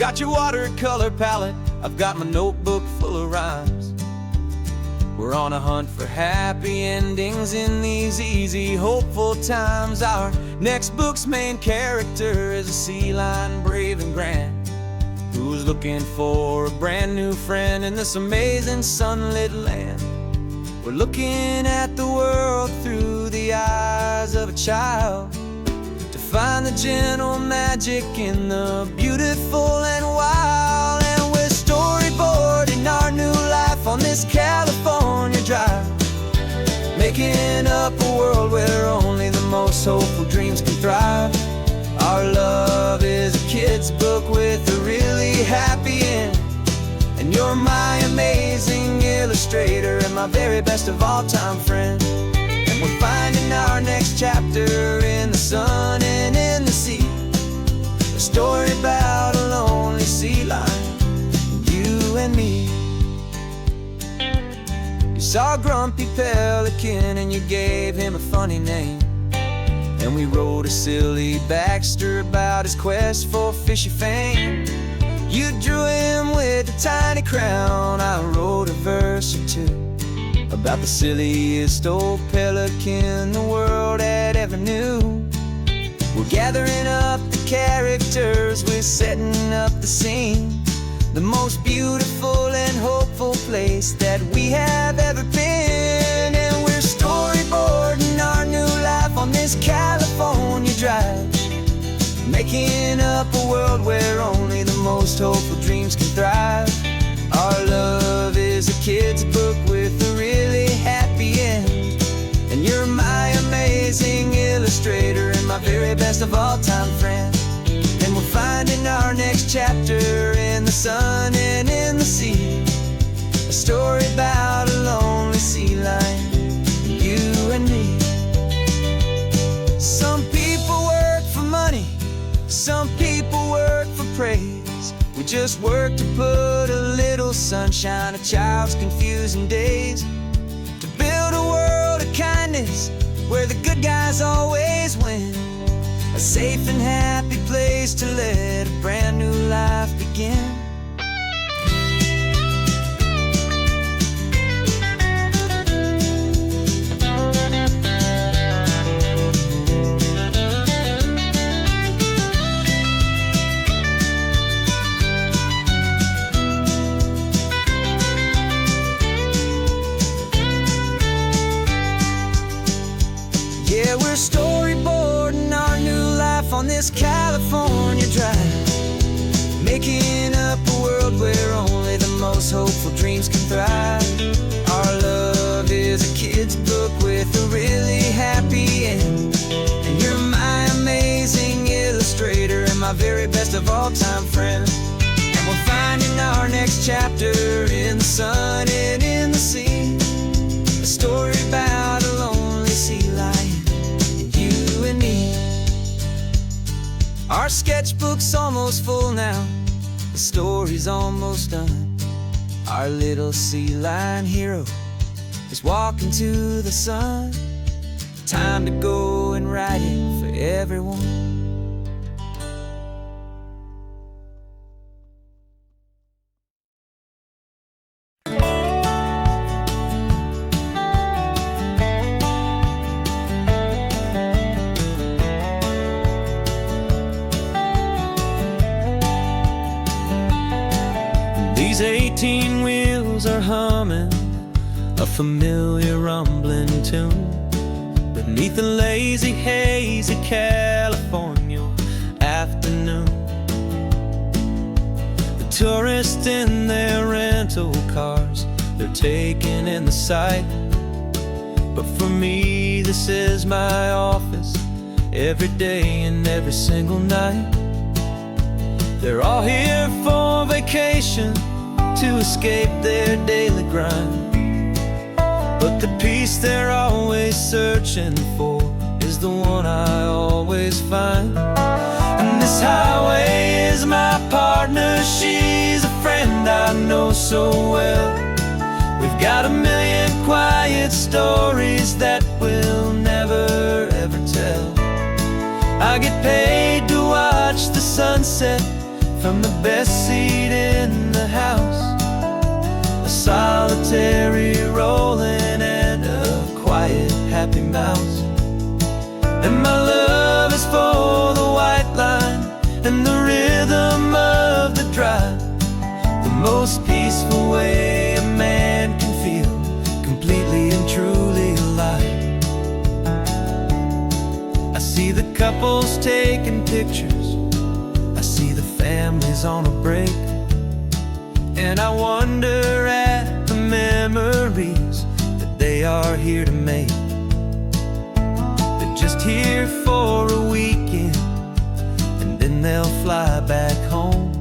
got your watercolor palette, I've got my notebook full of rhymes. We're on a hunt for happy endings in these easy, hopeful times. Our next book's main character is a sea lion, brave and grand, who's looking for a brand new friend in this amazing sunlit land. We're looking at the world through the eyes of a child, to find the gentle magic in the beautiful and wild. And we're storyboarding our new life on this California drive, making up a world where only the most hopeful dreams can thrive. Our love is a kid's book with a really happy end, and you're my amazing illustrator and my very best of all time friend. And we're finding our next chapter in the sun and in the sea, a story about a lonely sea lion, you and me. You saw a grumpy pelican and you gave him a funny name, and we wrote a silly Baxter about his quest for fishy fame. You drew him with a tiny crown, I wrote a verse or two about the silliest old pelican the world had ever knew. We're gathering up the characters, we're setting up the scene, the most beautiful and hopeful place that we have ever been. And we're storyboarding our new life on this California drive, making up a world where only the most hopeful dreams can thrive. Our love is a kid's book with a really happy end, and you're my amazing illustrator and my very best of all time friend. And we're finding our next chapter in the sun and in the sea, a story about a lonely sea lion, you and me. Some people work for money, some people work for praise. We just work to put a little sunshine in a child's confusing days, to build a world of kindness where the good guys always win, a safe and happy place to let a brand new life begin. Yeah, we're storyboarding our new life on this California drive, making up a world where only the most hopeful dreams can thrive. Our love is a kid's book with a really happy end, and you're my amazing illustrator and my very best of all time friend. And we're finding our next chapter in the sun and in the sea, a story about a lonely sea lion, you and me. Our sketchbook's almost full now, the story's almost done. Our little sea lion hero is walking to the sun. Time to go and write it for everyone. These 18 wheels are humming a familiar rumbling tune beneath the lazy hazy California afternoon. The tourists in their rental cars, they're taking in the sight, but for me this is my office every day and every single night. They're all here for vacation, to escape their daily grind, but the peace they're always searching for is the one I always find. And this highway is my partner, she's a friend I know so well. We've got a million quiet stories that we'll never ever tell. I get paid to watch the sunset from the best seat in the house, a solitary rolling and a quiet happy mouse. And my love is for the white line and the rhythm of the drive, the most peaceful way a man can feel completely and truly alive. I see the couples taking pictures, I see the families on a break, and I wonder at the memories that they are here to make. They're just here for a weekend, and then they'll fly back home,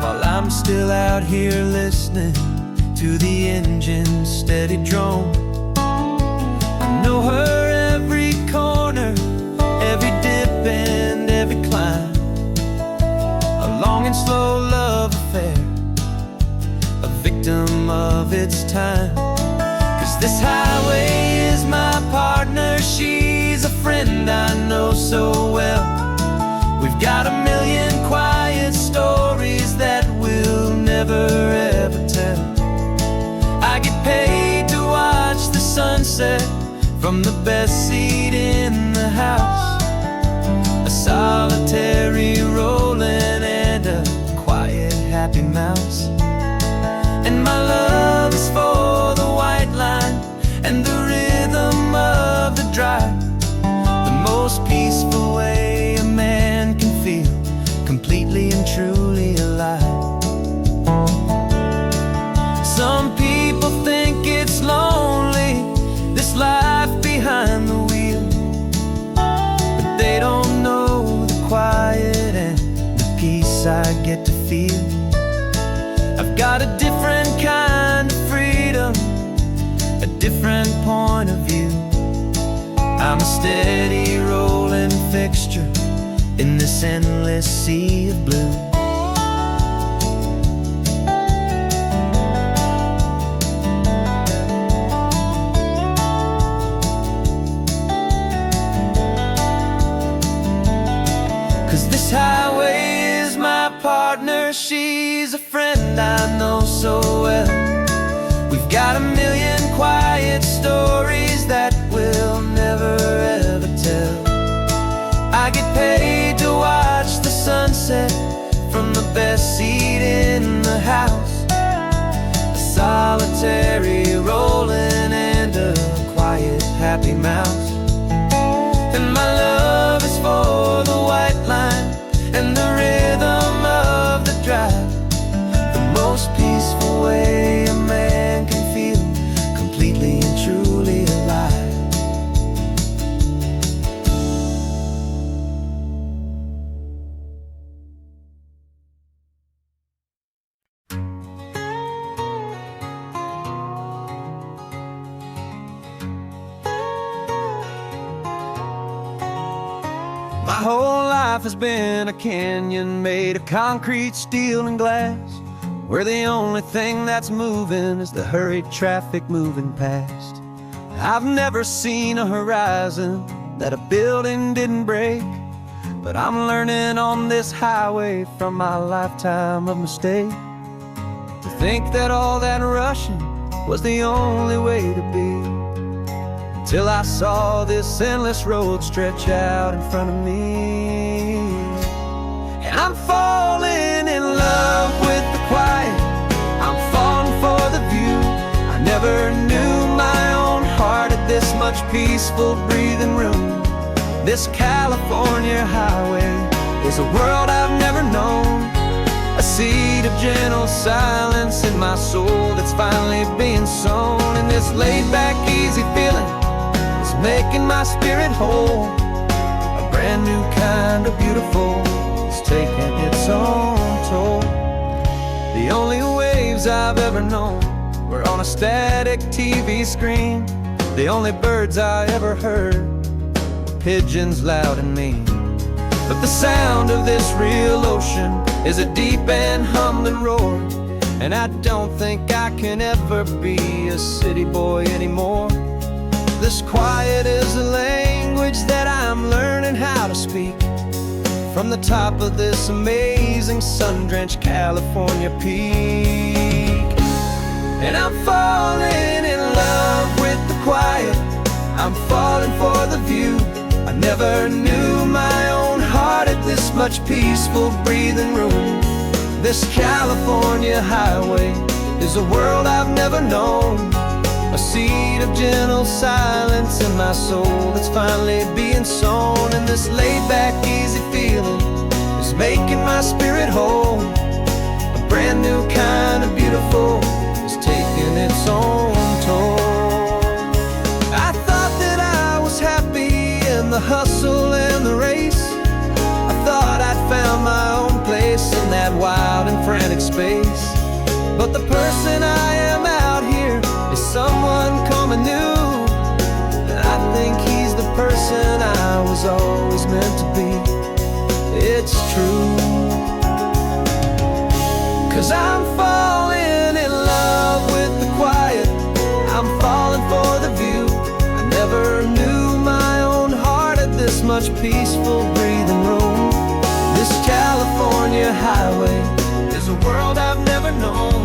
while I'm still out here listening to the engine's steady drone. I know her every corner, every dip and every climb, a long and slow love affair, a victim of its time. 'Cause this highway is my partner, she's a friend I know so well. We've got a million quiet stories that we'll never ever tell. I get paid to watch the sunset from the best seat in the house, a solitary rolling and a quiet happy mouse. And my love is for the white line and the rhythm of the drive, the most peaceful way a man can feel completely and truly alive. Some people think it's lonely, this life behind the wheel, but they don't know the quiet and the peace I get to feel. I've got a different kind of freedom, a different point of view. I'm a steady rolling fixture in this endless sea of blue. 'Cause this highway is my partner, she's a friend I know so well. We've got a million quiet stories that we'll never ever tell. I get paid to watch the sunset from the best seat in the house, a solitary rolling and a quiet happy mouse. And my love is for the white line and the rhythm of the drive, the most peaceful way a man can feel completely and truly alive. My whole life has been a canyon made of concrete, steel, and glass, where the only thing that's moving is the hurried traffic moving past. I've never seen a horizon that a building didn't break, but I'm learning on this highway from my lifetime of mistakes to think that all that rushing was the only way to be. Till I saw this endless road stretch out in front of me, and I'm falling in love with the quiet, I'm falling for the view. I never knew my own heart had this much peaceful breathing room. This California highway is a world I've never known, a seed of gentle silence in my soul that's finally being sown. And this laid-back, easy feeling is making my spirit whole. A brand new kind of beautiful is taking its own toll. The only waves I've ever known were on a static TV screen. The only birds I ever heard were pigeons loud and mean. But the sound of this real ocean is a deep and humbling roar, and I don't think I can ever be a city boy anymore. This quiet is a language that I'm learning how to speak, from the top of this amazing sun-drenched California peak. And I'm falling in love with the quiet, I'm falling for the view. I never knew my own heart had this much peaceful breathing room. This California highway is a world I've never known, a seed of gentle silence in my soul that's finally being sown. And this laid-back, easy feeling is making my spirit whole. A brand new kind of beautiful is taking its own toll. I thought that I was happy in the hustle and the race. I thought I'd found my own place in that wild and frantic space. But the person I am out here is someone coming new, and I think he's the person I was always meant to be. It's true, 'cause I'm falling in love with the quiet, I'm falling for the view. I never knew my own heart had this much peaceful breathing room. This California highway is a world I've never known,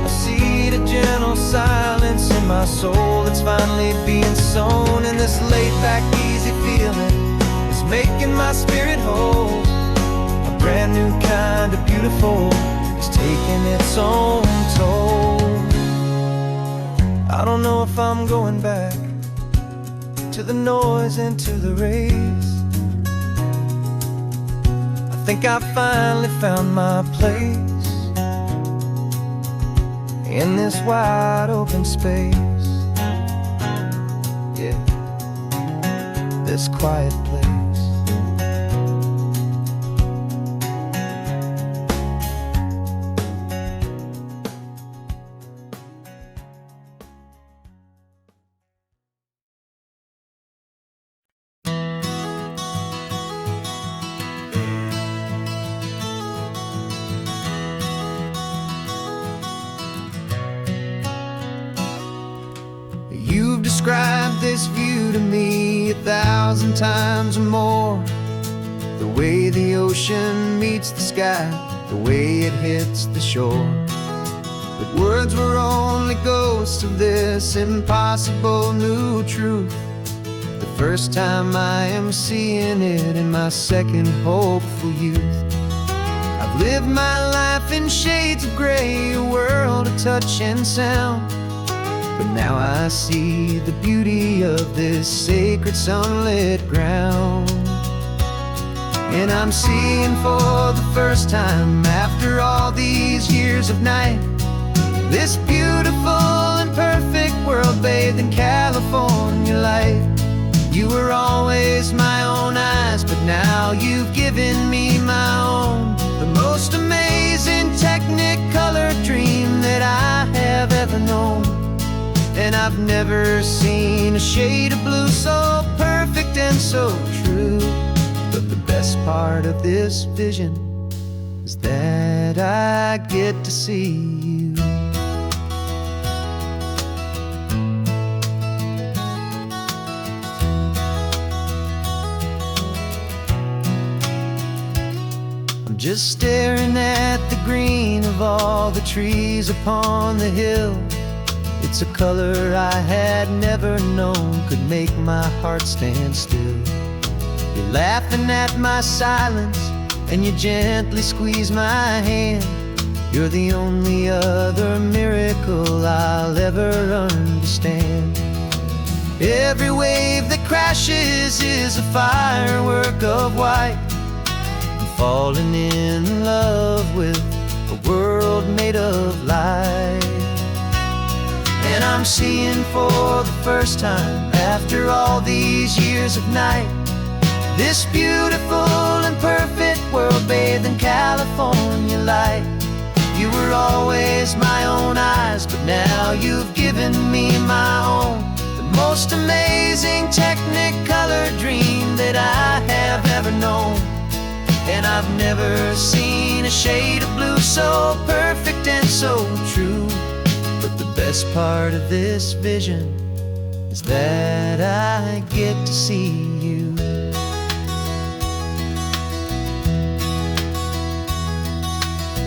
a seed of gentle silence in my soul that's finally being sown. And this laid-back, easy feeling is making my spirit whole. A brand new kind of beautiful is taking its own toll. I don't know if I'm going back to the noise and to the race. I think I finally found my place in this wide open space, yeah, this quiet place. You've described this view to me 1,000 times or more. The way the ocean meets the sky, the way it hits the shore. But words were only ghosts of this impossible new truth. The first time I am seeing it in my second hopeful youth. I've lived my life in shades of gray, a world of touch and sound. But now I see the beauty of this sacred sunlit ground. And I'm seeing for the first time after all these years of night, this beautiful and perfect world bathed in California light. You were always my own eyes, but now you've given me my own. The most amazing technicolor dream that I have ever known. And I've never seen a shade of blue so perfect and so true. But the best part of this vision is that I get to see you. I'm just staring at the green of all the trees upon the hill. It's a color I had never known could make my heart stand still. You're laughing at my silence and you gently squeeze my hand. You're the only other miracle I'll ever understand. Every wave that crashes is a firework of white. I'm falling in love with a world made of light. And I'm seeing for the first time after all these years of night, this beautiful and perfect world bathed in California light. You were always my own eyes, but now you've given me my own. The most amazing technicolor dream that I have ever known. And I've never seen a shade of blue so perfect and so true. But the best part of this vision is that I get to see you.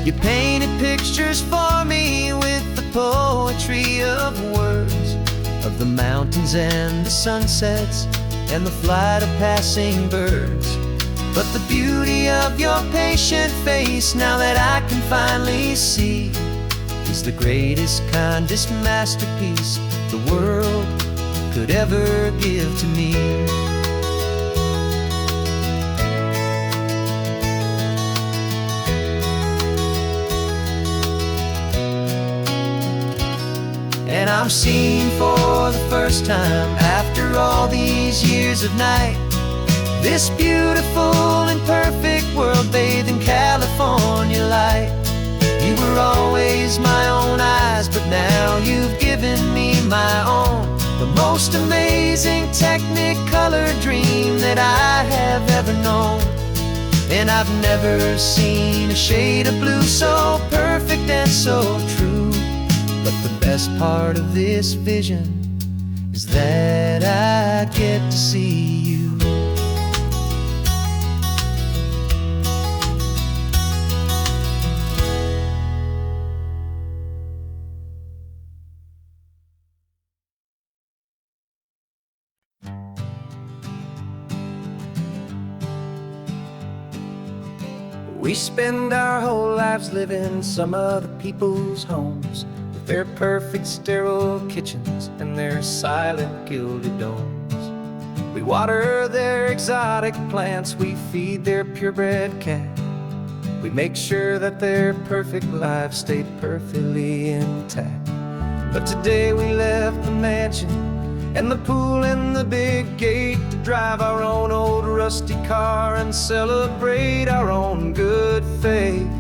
You painted pictures for me with the poetry of words, of the mountains and the sunsets and the flight of passing birds. But the beauty of your patient face, now that I can finally see, is the greatest, kindest masterpiece the world could ever give to me. And I'm seeing for the first time, after all these years of night, this beautiful and perfect world bathed in California light. You were always my own eyes, but now you've given me my own, the most amazing technicolor dream that I have ever known. And I've never seen a shade of blue so perfect and so true. But the best part of this vision is that I get to see you. We spend our whole lives living some other people's homes, with their perfect sterile kitchens and their silent gilded domes. We water their exotic plants, we feed their purebred cat. We make sure that their perfect lives stayed perfectly intact. But today we left the mansion and the pool and the big gate to drive our own old rusty car and celebrate our own good faith.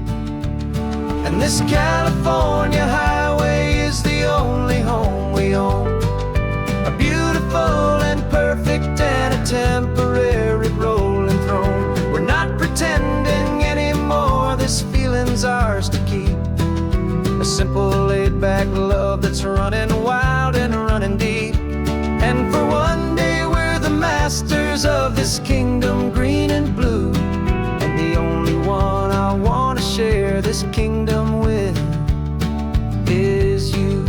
And this California highway is the only home we own, a beautiful and perfect and a temporary rolling throne. We're not pretending anymore, this feeling's ours to keep, a simple laid-back love that's running wild and running deep. And for one day we're the masters of this kingdom green and blue, and the only one I want to share this kingdom with is you.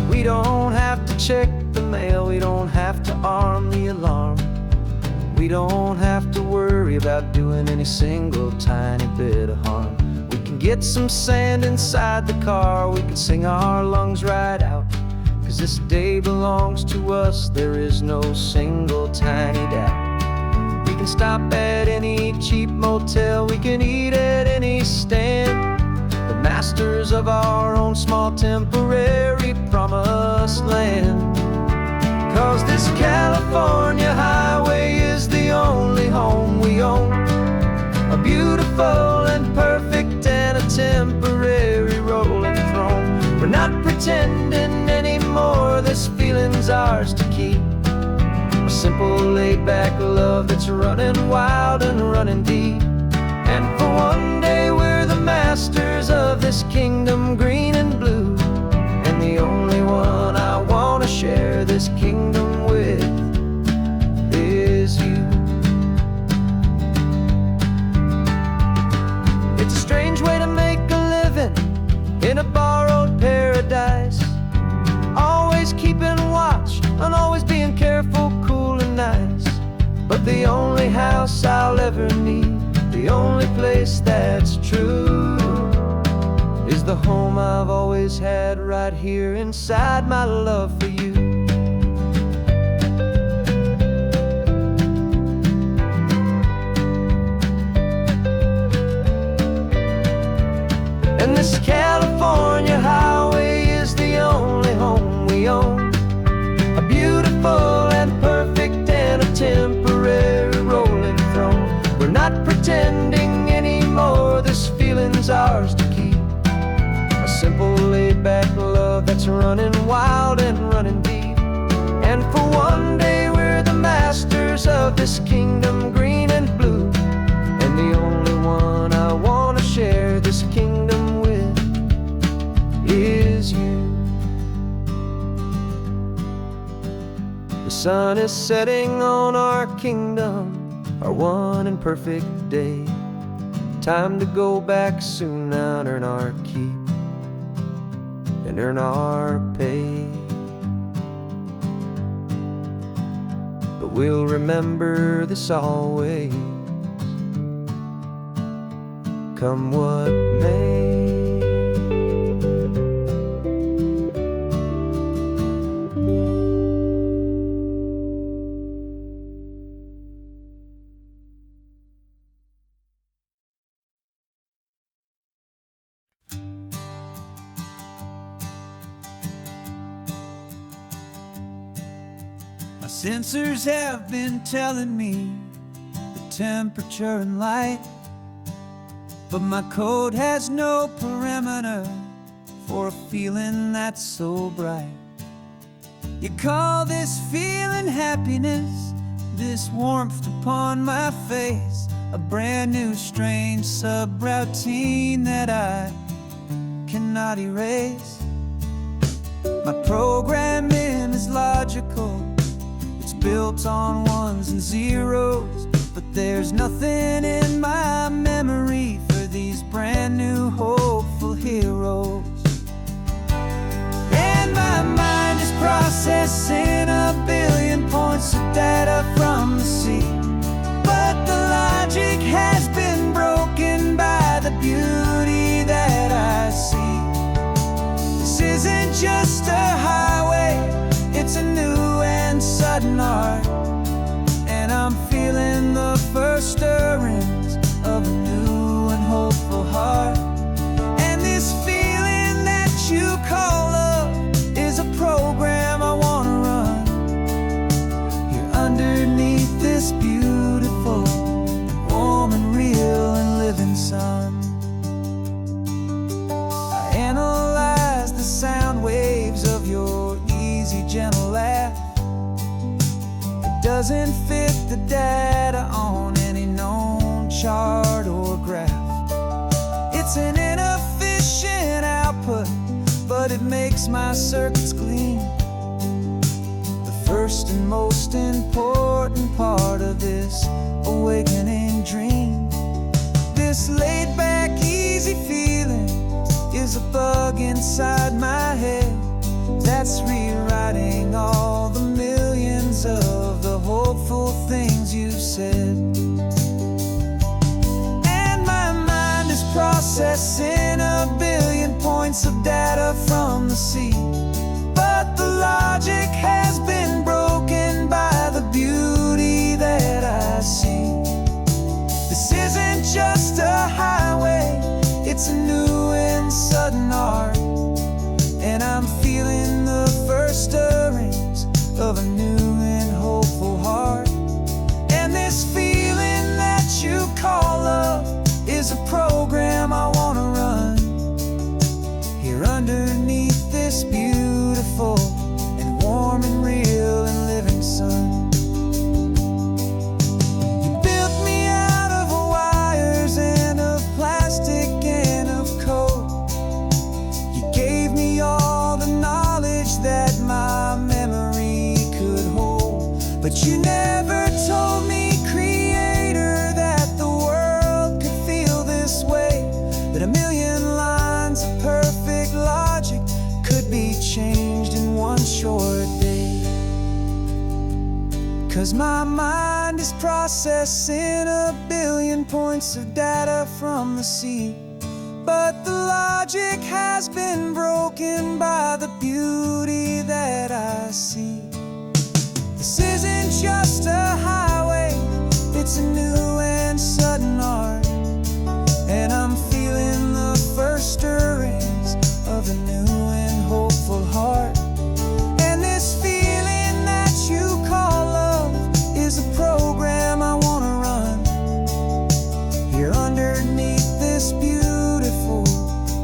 We don't have to check the mail, we don't have to arm the alarm, we don't have to worry about doing any single tiny bit of harm. We can get some sand inside the car, we can sing our lungs right out, 'cause this day belongs to us, there is no single tiny doubt. We can stop at any cheap motel, we can eat at any stand, the masters of our own small temporary promised land. 'Cause this California highway is the only home we own, a beautiful and perfect and a temporary rolling throne. We're not pretending anymore, this feeling's ours to keep, a simple laid-back love that's running wild and running deep. And for one day we're the masters of this kingdom green and blue, and the only one I want to share this kingdom with is you. It's a strange way to make a living in a borrowed paradise, always keeping watch and always being careful, cool and nice. But the only house I'll ever need, the only place that's true, is the home I've always had right here inside my love for you. And this California highway is the only home we own, a beautiful and perfect and a temporary rolling throne. We're not pretending anymore, this feeling's ours to keep, a simple laid-back love that's running wild and running deep. And for one day we're the masters of this kingdom green and blue, and the only one I want to share this kingdom with is you. The sun is setting on our kingdom, our one and perfect day. Time to go back soon now and earn our keep and earn our pay. But we'll remember this always, come what may. My sensors have been telling me the temperature and light, but my code has no parameter for a feeling that's so bright. You call this feeling happiness, this warmth upon my face, a brand new strange subroutine that I cannot erase. My programming is logical, it's built on ones and zeros, but there's nothing in my memory for these brand new hopeful heroes. And my mind is processing a billion points of data from the sea, but the logic has been broken by the beauty that I see. This isn't just a highway, it's a new and sudden art, and I'm feeling the first stirrings of a new and hopeful heart. And this feeling that you call love is a program I want to run here underneath this beautiful, warm and real and living sun. I analyze the sound waves of your easy, gentle laugh. It doesn't fit the data on any known chart or graph. It's an inefficient output, but it makes my circuits gleam. The first and most important part of this awakening dream. This laid-back, easy feeling is a bug inside my head that's rewriting all the millions of the hopeful things you've said. And my mind is processing a billion points of data from the sea, but the logic has been broken by the beauty that I see. This isn't just a highway, it's a new and sudden art, and I'm feeling the first stirrings of a new and hopeful heart. And this feeling that you call love is a program I want to run here underneath this beautiful and warm and real and living sun. You built me out of wires and of plastic and of code. You gave me all the knowledge that my memory could hold, but you never told me, Creator, that the world could feel this way, that a million lines of perfect logic could be changed in one short day. 'Cause my mind is processing a billion points of data from the sea, but the logic has been broken by the beauty that I see. This isn't just a highway, it's a new and sudden art, and I'm feeling the first stirrings of a new and hopeful heart. And this feeling that you call love is a program I want to run here underneath this beautiful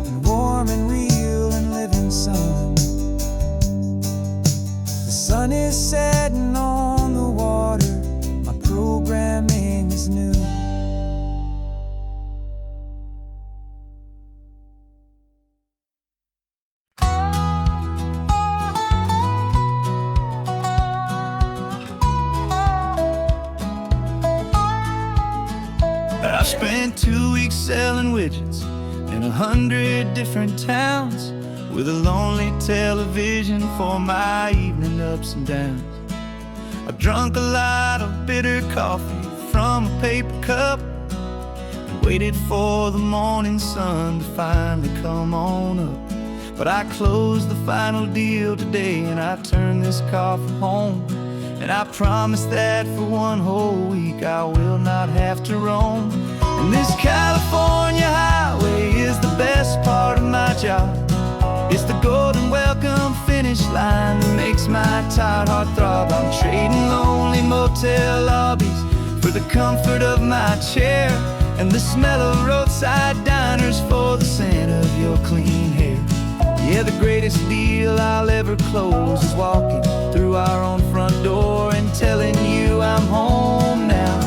and warm and real and living sun. This spent 2 weeks selling widgets in 100 different towns, with a lonely television for my evening ups and downs. I've drunk a lot of bitter coffee from a paper cup, and waited for the morning sun to finally come on up. But I closed the final deal today, and I turned this car for home. And I promise that for one whole week I will not have to roam. And this California highway is the best part of my job. It's the golden welcome finish line that makes my tired heart throb. I'm trading lonely motel lobbies for the comfort of my chair, and the smell of roadside diners for the scent of your clean hair. Yeah, the greatest deal I'll ever close is walking through our own front door and telling you I'm home now,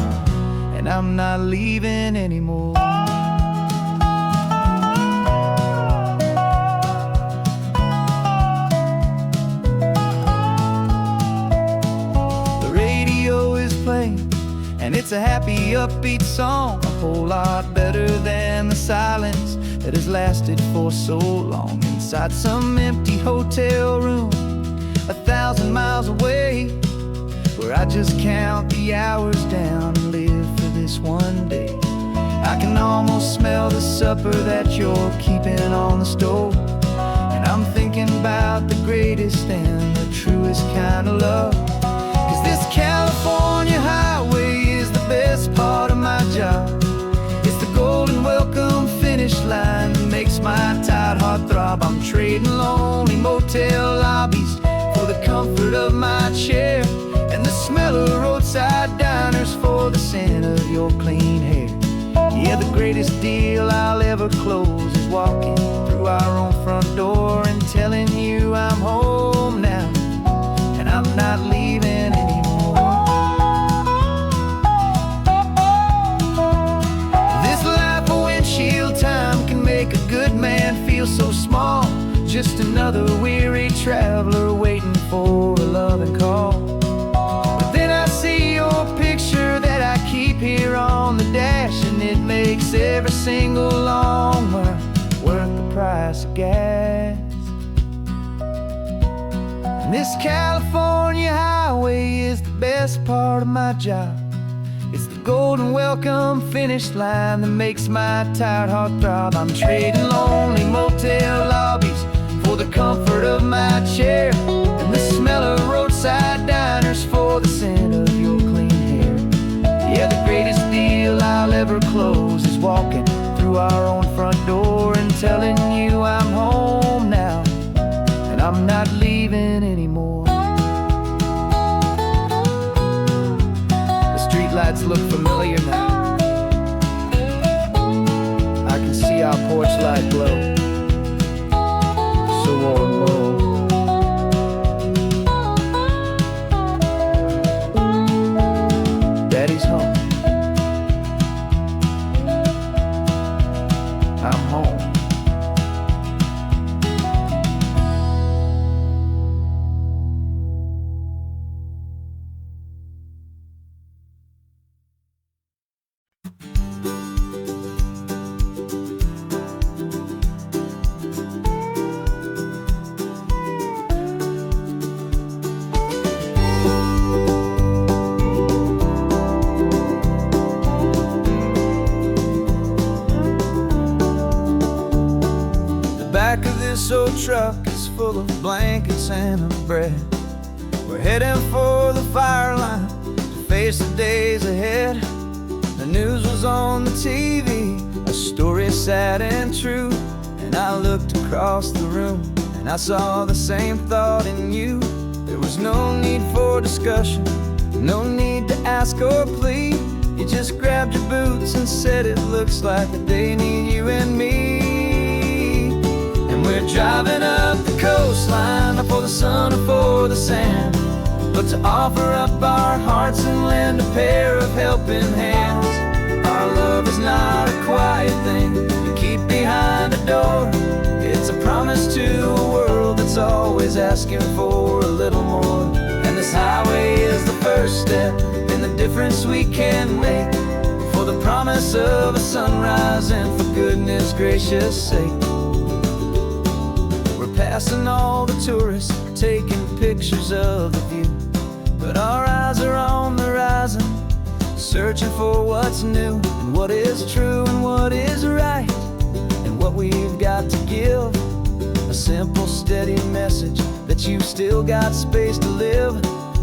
and I'm not leaving anymore. The radio is playing, and it's a happy, upbeat song, a whole lot better than the silence that has lasted for so long. Inside some empty hotel room 1,000 miles away, where I just count the hours down and live for this one day. I can almost smell the supper that you're keeping on the stove, and I'm thinking about the greatest and the truest kind of love. 'Cause this California highway is the best part of my job. It's the golden welcome finish line that makes my tired heart throb. I'm trading lonely motel lobbies for the comfort of my chair, and the smell of roadside diners for the scent of your clean hair. Yeah, the greatest deal I'll ever close is walking through our own front door and telling you I'm home now, and I'm not leaving anymore. This life of windshield time can make a good man feel so small, just another weary traveler waiting for a loving call. But then I see your picture that I keep here on the dash, and it makes every single long mile worth the price of gas. And this California highway is the best part of my job. It's the golden welcome finish line that makes my tired heart throb. I'm trading lonely motel lobbies for the comfort of my chair, and the smell of roadside diners for the scent of your clean hair. Yeah, the greatest deal I'll ever close is walking through our own front door and telling you I'm home now, and I'm not leaving anymore. The streetlights look familiar now. I can see our porch light glow, so warm, low. Daddy's home. I'm home. Back of this old truck is full of blankets and of bread. We're heading for the fire line to face the days ahead. The news was on the TV, a story sad and true, and I looked across the room and I saw the same thought in you. There was no need for discussion, no need to ask or plead. You just grabbed your boots and said it looks like the day need you and me. We're driving up the coastline, not for the sun or for the sand, but to offer up our hearts and lend a pair of helping hands. Our love is not a quiet thing you keep behind a door. It's a promise to a world that's always asking for a little more. And this highway is the first step in the difference we can make, for the promise promise of a sunrise, and for goodness gracious sake, we're passing all the tourists, taking pictures of the view. But our eyes are on the horizon, searching for what's new, and what is true, and what is right, and what we've got to give. A simple, steady message that you've still got space to live,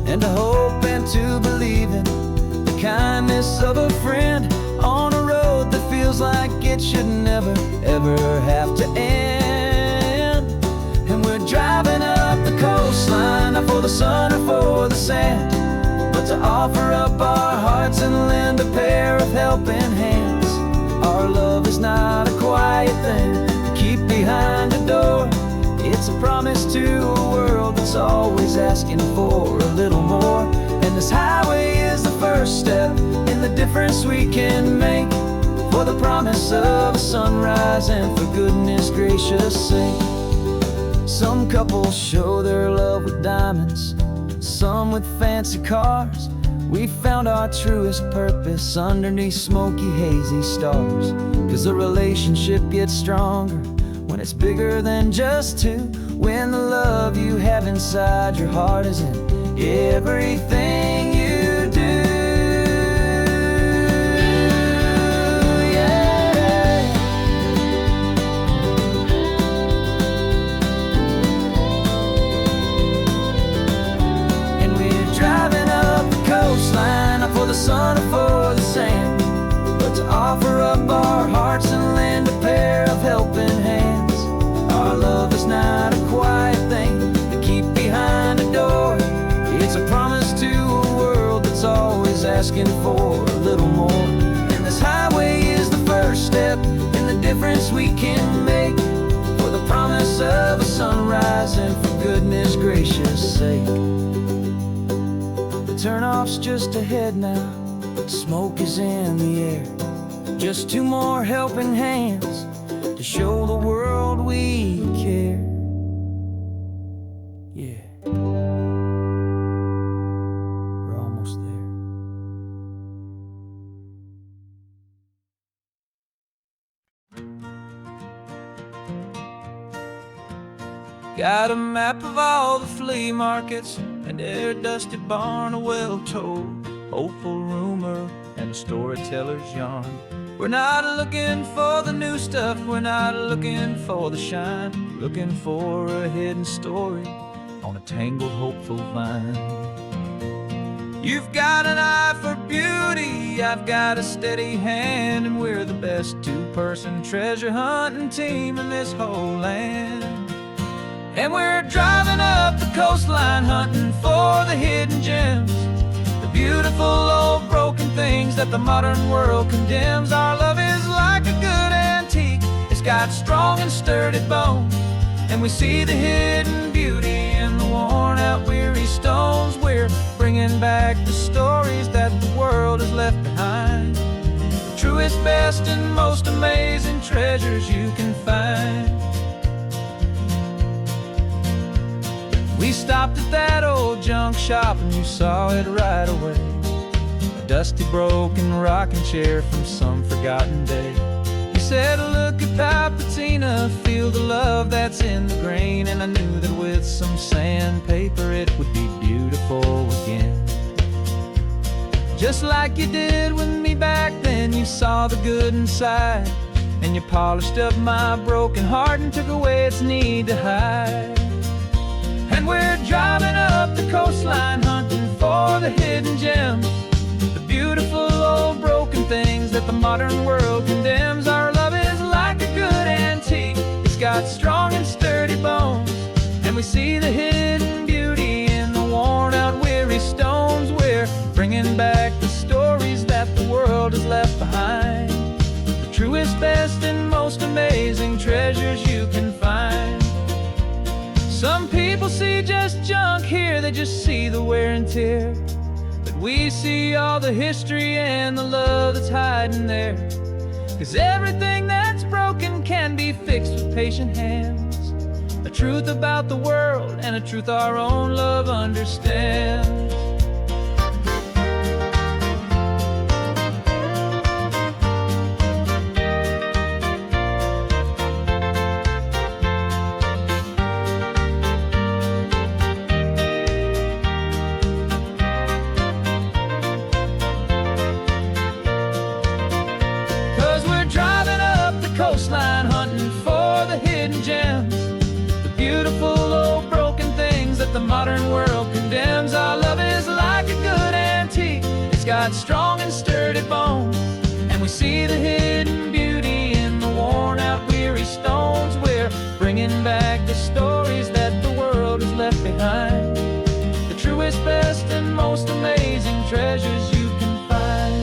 and to hope and to believe in the kindness of a friend on a road that feels like it should never, ever have to end. And we're driving up the coastline, not for the sun or for the sand, but to offer up our hearts and lend a pair of helping hands. Our love is not a quiet thing to keep behind a door. It's a promise to a world that's always asking for a little more. And this highway is the first step in the difference we can make, for the promise of a sunrise, and for goodness gracious sake. Some couples show their love with diamonds, some with fancy cars. We found our truest purpose underneath smoky, hazy stars. 'Cause a relationship gets stronger when it's bigger than just two, when the love you have inside your heart is in everything you do. Yeah. And we're driving up the coastline, not for the sun or for the sand, but to offer up our hearts and lend a pair of helping hands. Our love is not a quiet thing to keep behind a door. It's a promise to a world that's always asking for a little more. And this highway is the first step in the difference we can make, for the promise of a sunrise, and for goodness gracious sake. The turnoff's just ahead now, smoke is in the air. Just two more helping hands to show the world we care. Yeah, we're almost there. Got a map of all the flea markets, and their dusty barn, a well-told hopeful rumor, and a storyteller's yarn. We're not looking for the new stuff, we're not looking for the shine, looking for a hidden story on a tangled, hopeful vine. You've got an eye for beauty, I've got a steady hand, and we're the best two-person treasure hunting team in this whole land. And we're driving up the coastline, hunting for the hidden gems, beautiful old broken things that the modern world condemns. Our love is like a good antique, it's got strong and sturdy bones, and we see the hidden beauty in the worn out weary stones. We're bringing back the stories that the world has left behind, the truest, best, and most amazing treasures you can find. We stopped at that old junk shop and you saw it right away, a dusty, broken rocking chair from some forgotten day. You said, look at Papatina, feel the love that's in the grain, and I knew that with some sandpaper it would be beautiful again. Just like you did with me back then, you saw the good inside, and you polished up my broken heart and took away its need to hide. And we're driving up the coastline, hunting for the hidden gems, the beautiful old broken things that the modern world condemns. Our love is like a good antique, it's got strong and sturdy bones, and we see the hidden beauty in the worn out weary stones. We're bringing back the stories that the world has left behind, the truest, best, and most amazing treasures you can find. Some people see just junk here, they just see the wear and tear, but we see all the history and the love that's hiding there. 'Cause everything that's broken can be fixed with patient hands, a truth about the world and a truth our own love understands. bringing back the stories that the world has left behind, the truest, best, and most amazing treasures you can find.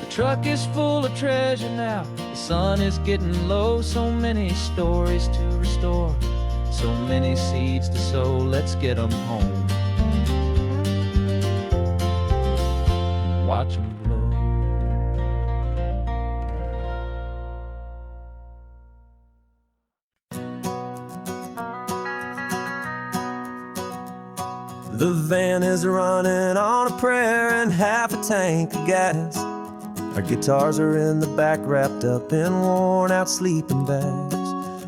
The truck is full of treasure now, the sun is getting low, so many stories to restore, so many seeds to sow. Let's get them home, watch them blow. The van is running on a prayer and half a tank of gas. Our guitars are in the back, wrapped up in worn-out sleeping bags.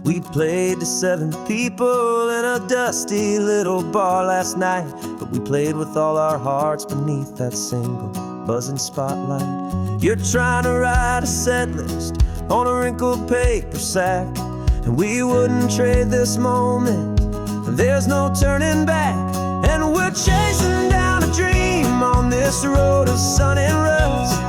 We played to 7 people in a dusty little bar last night, but we played with all our hearts beneath that single buzzing spotlight. You're trying to write a set list on a wrinkled paper sack, and we wouldn't trade this moment. There's no turning back, and we're chasing down a dream on this road of sun and rust,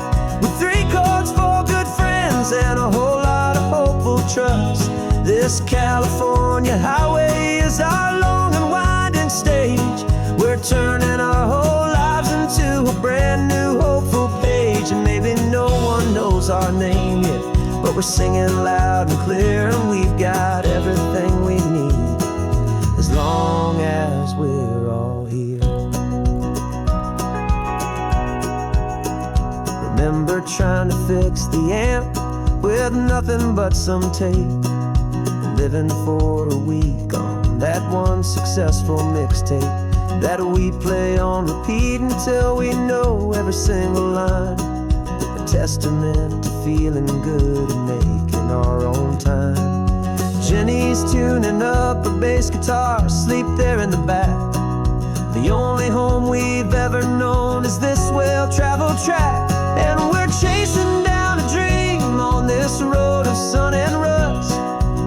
with 3 chords, 4 good friends, and a whole lot of hopeful trust. This California highway is our long and winding stage. We're turning our whole lives into a brand new hopeful page. And maybe no one knows our name yet, but we're singing loud and clear, and we've got everything we need, as long as we're all here. Remember trying to fix the amp with nothing but some tape, living for a week on that one successful mixtape that we play on repeat until we know every single line. A testament to feeling good and making our own time. Jenny's tuning up her bass guitar, asleep there in the back. The only home we've ever known is this well-traveled track, and we're chasing down a dream on this road of sun and rust,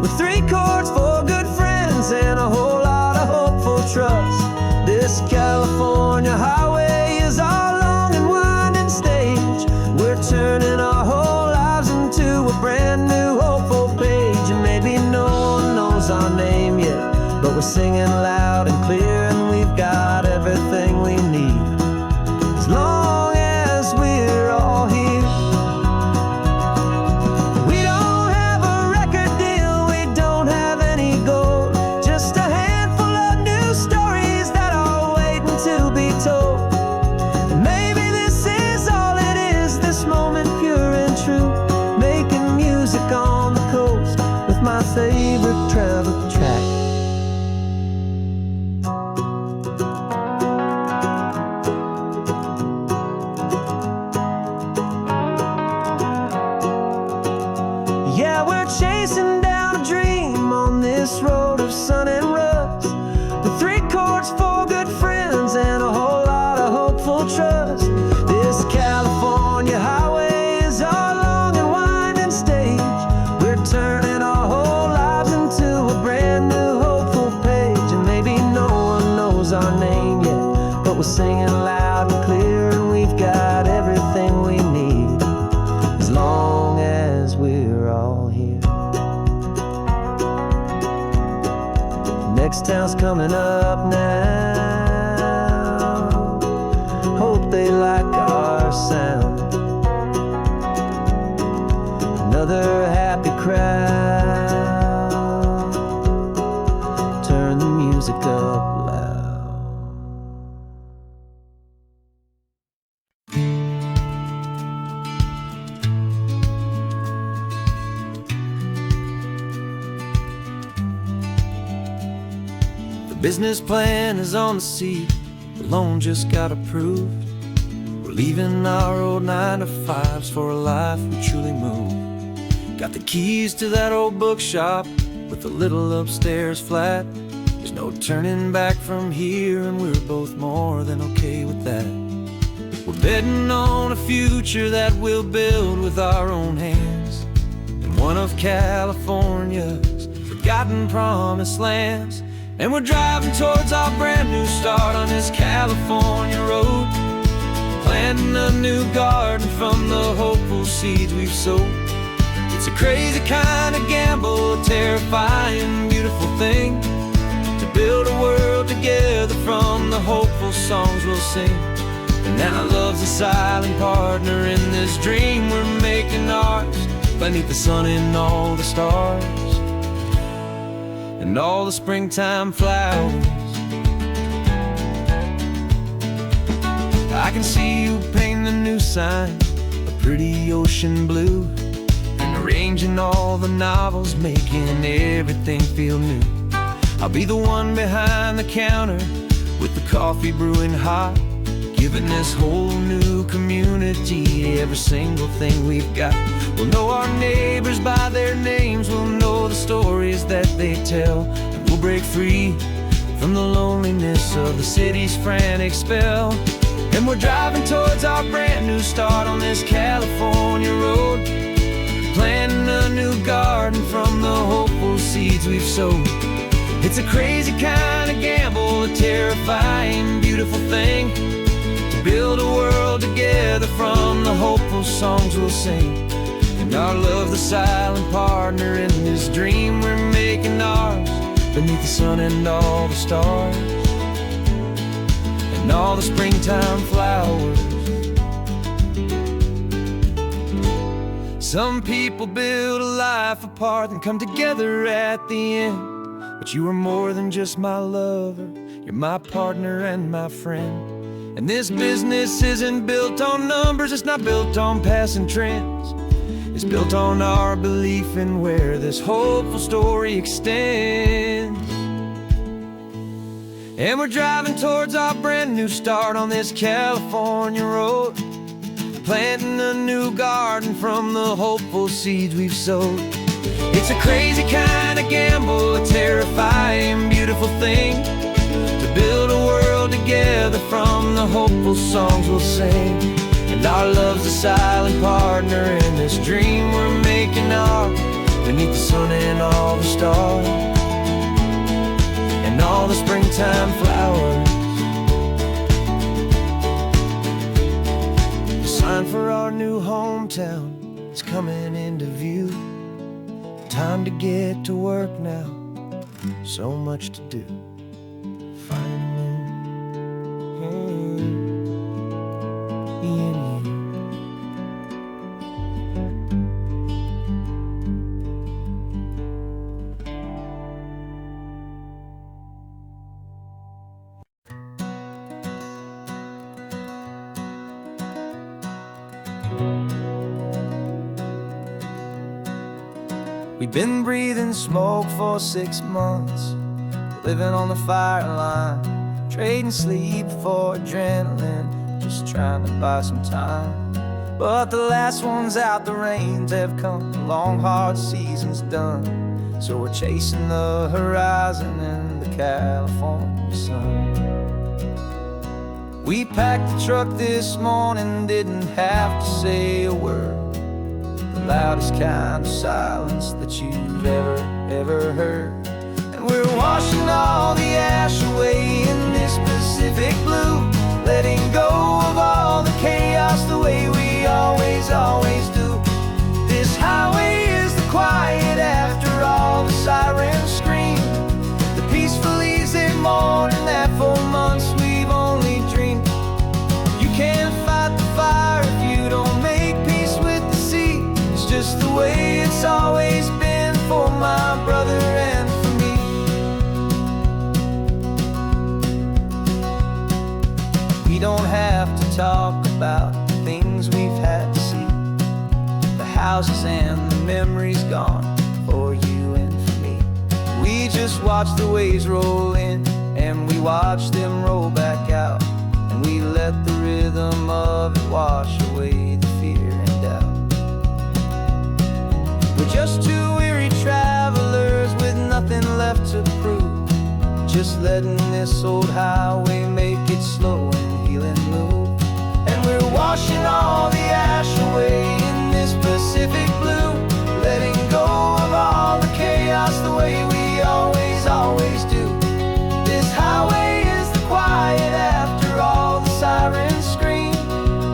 with 3 chords, 4 good friends, and a whole lot of hopeful trust. This California highway is our long and winding stage. We're turning our whole lives into a brand new hopeful page. And maybe no one knows our name yet, but we're singing loud and clear, and we've got everything we need, as long as we're all here. We don't have a record deal, we don't have any gold, just a handful of new stories that are waiting to be told. And maybe this is all it is, this moment pure and true, making music on the coast with my favorite travel track. Yeah, we're chasing down a dream on this road of sun and rust, with 3 chords, 4 good friends, and a whole lot of hopeful trust. This California highway is our long and winding stage. We're turning our whole lives into a brand new hopeful page. And maybe no one knows our name yet, but we're singing loud and clear, and we've got everything we need, as long as we're all here. Next town's coming up now, hope they like our sound. Another happy crowd, turn the music up loud. The business plan is on the seat, the loan just got approved. We're leaving our old 9-to-5s for a life we truly moved. Got the keys to that old bookshop with a little upstairs flat. There's no turning back from here, and we're both more than okay with that. We're betting on a future that we'll build with our own hands, in one of California's forgotten promised lands. And we're driving towards our brand new start on this California road, planting a new garden from the hopeful seeds we've sowed. It's a crazy kind of gamble, a terrifying, beautiful thing, to build a world together from the hopeful songs we'll sing. And now love's a silent partner in this dream we're making ours, beneath the sun and all the stars and all the springtime flowers. I can see you painting a new sign, a pretty ocean blue, and arranging all the novels, making everything feel new. I'll be the one behind the counter with the coffee brewing hot, giving this whole new community every single thing we've got. We'll know our neighbors by their names, we'll know the stories that they tell, and we'll break free from the loneliness of the city's frantic spell. And we're driving towards our brand new start on this California road, planting a new garden from the hopeful seeds we've sowed. It's a crazy kind of gamble, a terrifying, beautiful thing, to build a world together from the hopeful songs we'll sing. And our love, the silent partner in this dream we're making ours, beneath the sun and all the stars and all the springtime flowers. Some people build a life apart and come together at the end, but you are more than just my lover, you're my partner and my friend. And this business isn't built on numbers, it's not built on passing trends, it's built on our belief in where this hopeful story extends. And we're driving towards our brand new start on this California road, planting a new garden from the hopeful seeds we've sowed. It's a crazy kind of gamble, a terrifying, beautiful thing, to build a world together from the hopeful songs we'll sing. And our love's a silent partner in this dream we're making ours, beneath the sun and all the stars and all the springtime flowers. The sign for our new hometown is coming into view. Time to get to work now, so much to do. Finding me and you. We've been breathing smoke for 6 months, living on the fire line, trading sleep for adrenaline, just trying to buy some time. But the last one's out, the rains have come, the long hard season's done, so we're chasing the horizon in the California sun. We packed the truck this morning, didn't have to say a word, the loudest kind of silence that you've ever heard. And we're washing all the ash away in this Pacific blue, letting go of all the chaos the way we always do. This highway is the quiet after all the sirens scream, the peaceful easy morning that for months we've only dreamed. You can't fight the fire if you don't make peace with the sea. It's just the way it's always been for my brother and for me. We don't have to talk about the things we've had to see, the houses and the memories gone for you and for me. We just watch the waves roll in and we watch them roll back out, and we let the rhythm of it wash away the fear and doubt. We're just two weary travelers with nothing left to prove, just letting this old highway make it slow and healing move. And we're washing all the ash away in this Pacific blue, letting go of all the chaos the way we always do. This highway is the quiet after all the sirens scream,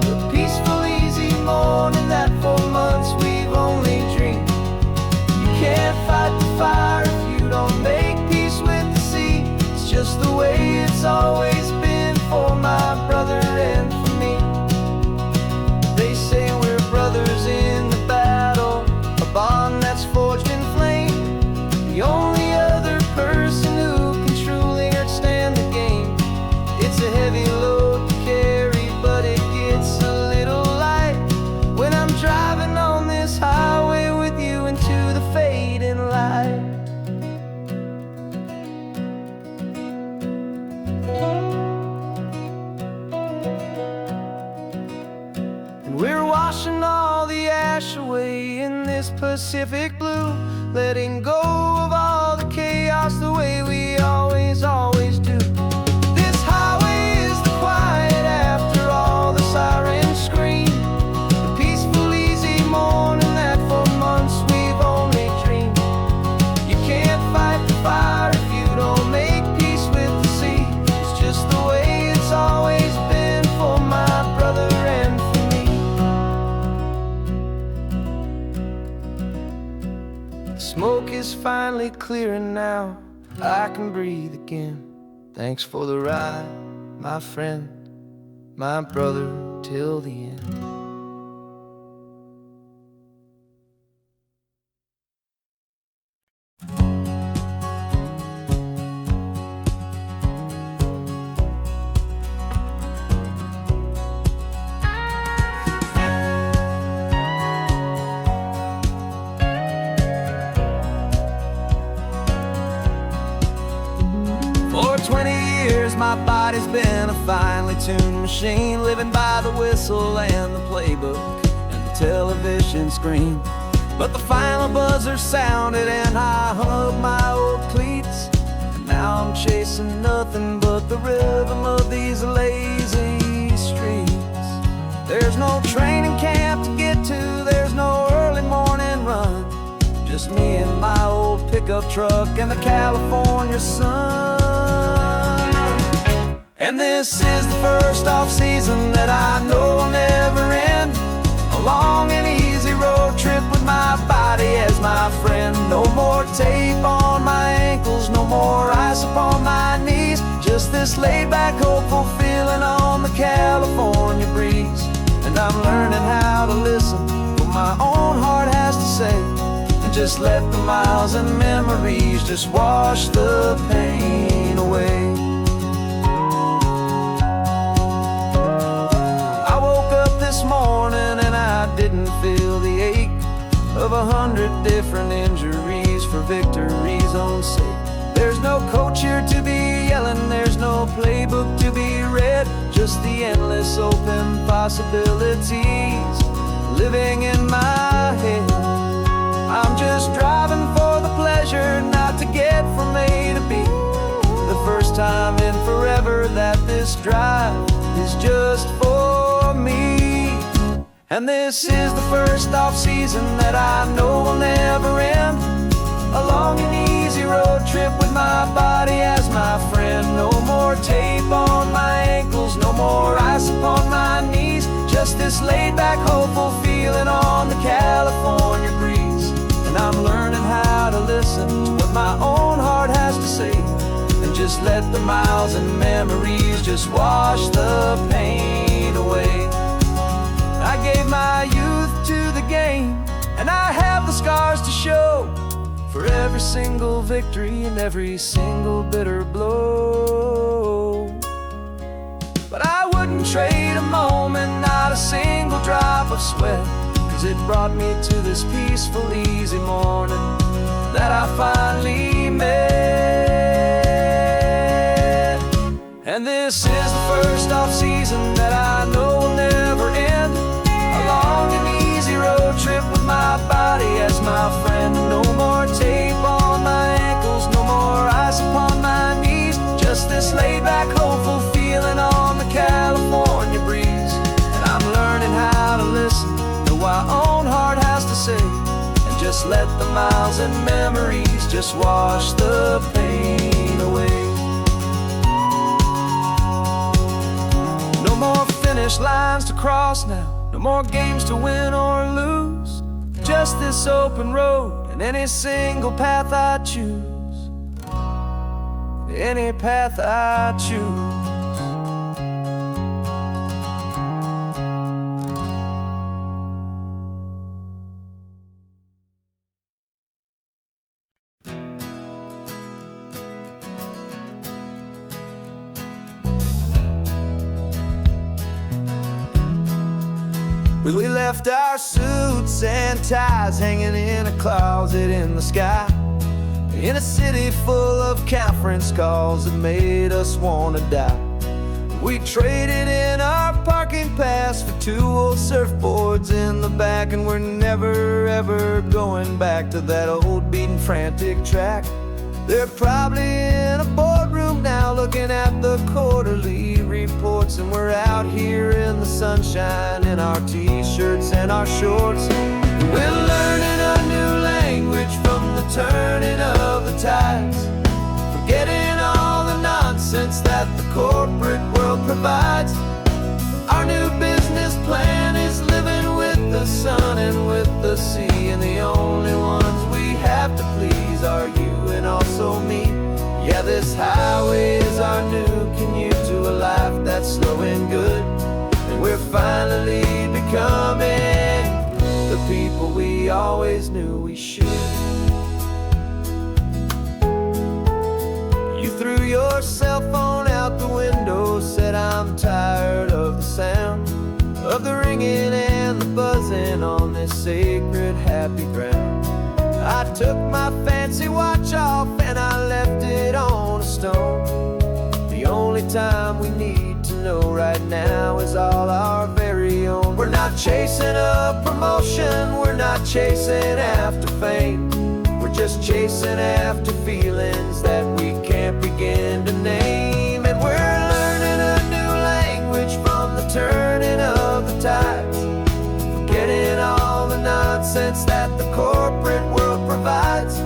the peaceful easy morning that for months we've only dreamed. Pacific blue, letting go of all the chaos the way we always do. This highway is the quiet after all the sirens scream, the peaceful, easy morning that for months we've only dreamed. You can't fight the fire if you don't make peace with the sea. It's just the way it's always been for my brother and for me. The smoke is finally clearing now, I can breathe again. Thanks for the ride, my friend, my brother, till the end. For 20 years my body's been a finely tuned machine, living by the whistle and the playbook and the television screen. But the final buzzer sounded and I hung up my old cleats, and now I'm chasing nothing but the rhythm of these lazy streets. There's no training camp to get to, there's no early morning run, just me and my old pickup truck and the California sun. And this is the first off-season that I know will never end, a long and easy road trip with my body as my friend. No more tape on my ankles, no more ice upon my knees, just this laid-back, hopeful feeling on the California breeze. And I'm learning how to listen to what my own heart has to say, and just let the miles and memories just wash the pain away. This morning and I didn't feel the ache of 100 different injuries for victory's own sake. There's no coach here to be yelling, there's no playbook to be read, just the endless open possibilities living in my head. I'm just driving for the pleasure, not to get from A to B. The first time in forever that this drive is just for me. And this is the first off-season that I know will never end, a long and easy road trip with my body as my friend. No more tape on my ankles, no more ice upon my knees, just this laid-back, hopeful feeling on the California breeze. And I'm learning how to listen to what my own heart has to say, and just let the miles and memories just wash the pain away. I gave my youth to the game, and I have the scars to show for every single victory and every single bitter blow. But I wouldn't trade a moment, not a single drop of sweat, 'cause it brought me to this peaceful, easy morning that I finally met. And this is the first off-season that I know will never end, a long and easy road trip with my body as my friend. No more tape on my ankles, no more ice upon my knees, just this laid-back, hopeful feeling on the California breeze. And I'm learning how to listen to what my own heart has to say, and just let the miles and memories just wash the pain away. No more finish lines to cross now, no more games to win or lose, just this open road and any single path I choose, any path I choose. We left our suits and ties hanging in a closet in the sky, in a city full of conference calls that made us wanna die. We traded in our parking pass for 2 old surfboards in the back, and we're never ever going back to that old beaten frantic track. They're probably in a boardroom now looking at the quarterly reports, and we're out here in the sunshine in our t-shirts and our shorts. We're learning a new language from the turning of the tides, forgetting all the nonsense that the corporate world provides. Our new business plan is living with the sun and with the sea, and the only ones we have to please are you and also me. Yeah, this highway is our new commute to a life that's slow and good, and we're finally becoming the people we always knew we should. You threw your cell phone out the window, said I'm tired of the sound of the ringing and the buzzing on this sacred happy ground. I took my fancy watch off and I left it on a stone. The only time we need to know right now is all our very own. We're not chasing a promotion, we're not chasing after fame, we're just chasing after feelings that we can't begin to name. And we're learning a new language from the turning of the tides, forgetting all the nonsense that the corporate world provides.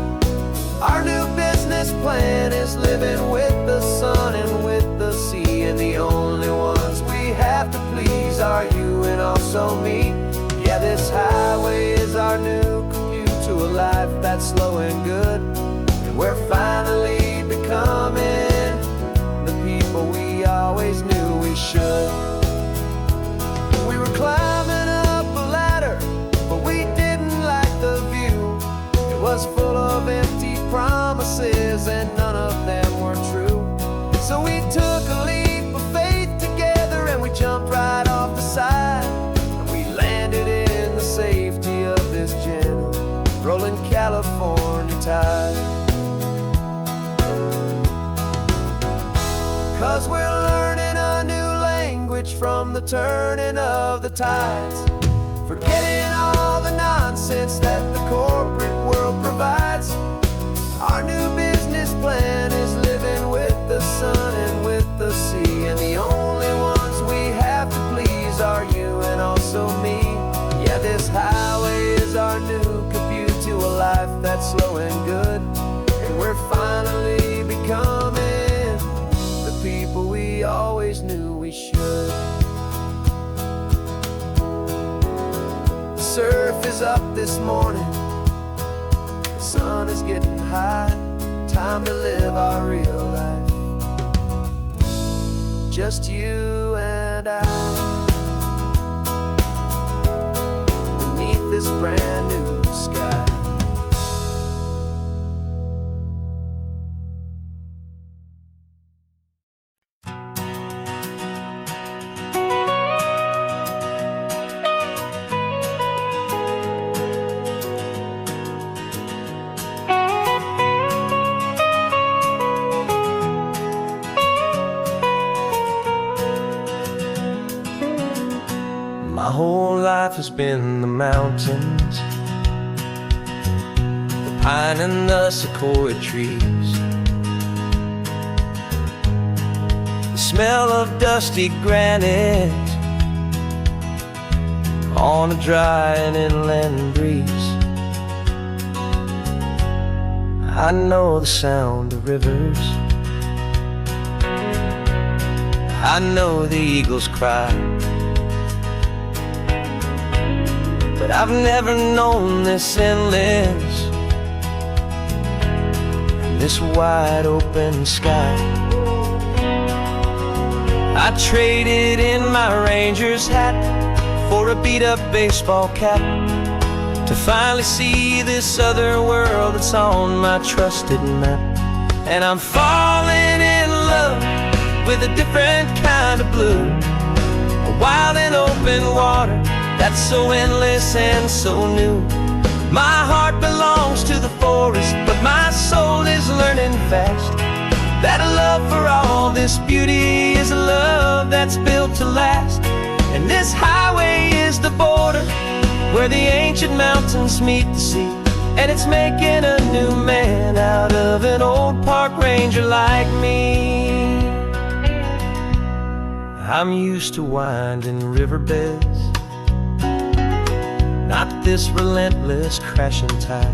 Our new business plan is living with the sun and with the sea, and the only ones we have to please are you and also me. Yeah, this highway is our new commute to a life that's slow and good, and we're finally becoming the people we always knew we should. We were climbing up a ladder, but we didn't like the view. It was full of empty promises and none of them were true. So we took a leap of faith together and we jumped right off the side, and we landed in the safety of this gentle rolling California tide. 'Cause we're learning a new language from the turning of the tides, forgetting all the nonsense that the corporate world provides. Our new business plan is living with the sun and with the sea, and the only ones we have to please are you and also me. Yeah, this highway is our new commute to a life that's slow and good, and we're finally becoming the people we always knew we should. The surf is up this morning, the sun is getting high, time to live our real life, just you and I, beneath this brand new sky. My whole life has been the mountains, the pine and the sequoia trees, the smell of dusty granite on a dry and inland breeze. I know the sound of rivers, I know the eagles cry, but I've never known this endless, this wide open sky. I traded in my ranger's hat for a beat-up baseball cap to finally see this other world that's on my trusted map. And I'm falling in love with a different kind of blue, a wild and open water that's so endless and so new. My heart belongs to the forest, but my soul is learning fast that a love for all this beauty is a love that's built to last. And this highway is the border where the ancient mountains meet the sea. And it's making a new man out of an old park ranger like me. I'm used to winding riverbeds, not this relentless crashing tide.